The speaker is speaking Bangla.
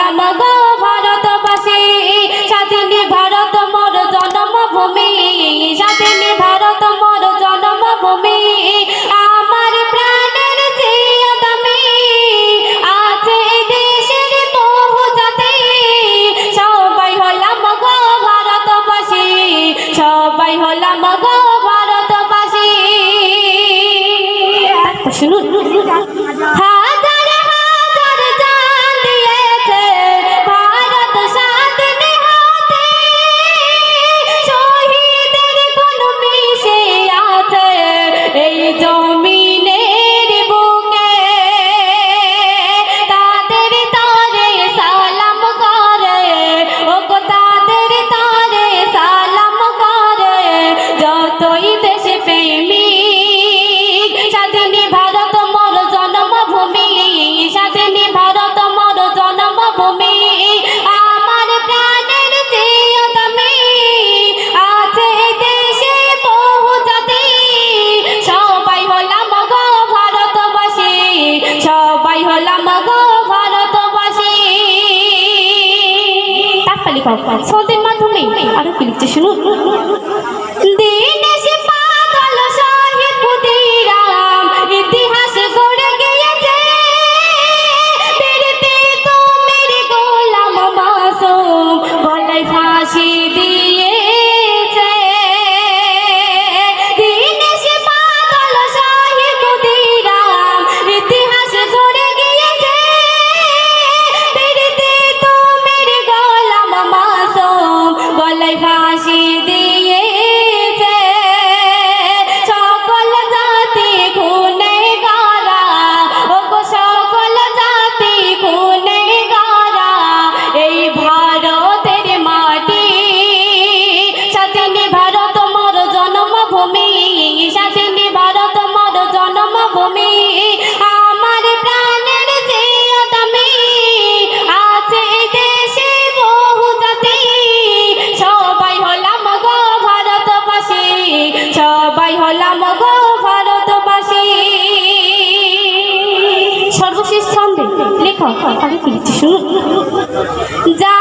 হলাম গো ভারতবাসী, স্বাধীনী ভারত মোর জন্মভূমি, স্বাধীনী ভারত মোর জন্মভূমি। আমার প্রাণের চেয়ে দামি আছে দেশের বহু জাতি, সবাই হলাম গো ভারতবাসী, সবাই হলাম গো ভারতবাসী। শুনুন, হাজার হাজার জান দিয়েছে ভারত স্বাধীন হতে, শহীদের খুন মিশে আছে এই জমিনের বুকে, তাদের তরে সালাম করে, ওগো তাদের তরে সালাম করে যতই দেশ প্রেমিক। স্বাধীনী ভারত মোর জন্মভূমি, স্বাধীনী ভারত মোর জন্মভূমি। আমার প্রাণের চেয়ে দামি আছে দেশে বহু জাতি, সবাই হলাম গো ভারতবাসী, সবাই হলাম গো ভারতবাসী। তাকতালি খাও সন্ধ্যের মাধ্যমে আরো কি লিখছে শুনুন। দিনেশ পাগল শহীদ ক্ষুদিরাম ইতিহাস গড়ে গিয়েছে, ফিরতে তুমির গোলাম মাসুম গলায় ফাঁসি দিয়েছে। দিনেশ পাগল শহীদ ক্ষুদিরাম ইতিহাস গড়ে গিয়েছে, ফিরতে তুমির গোলাম মাসুম গলায় ফাঁসি দিয়েছে। সকল জাতি খুনে গারা, ওগো সকল জাতি খুনে গারা এই ভারতের মাটি, স্বাধীনী ভারত মোর জন্মভূমি, স্বাধীনী ভারত মোর জন্মভূমি। আমার প্রাণের চেয়ে দামি আছে দেশে বহু জাতি, সবাই হলাম গো ভারতবাসী, সবাই হলাম গো ভারতবাসী। সর্বশেষ ছন্দে লেখা আগে কি লিখছি শুনুন। যা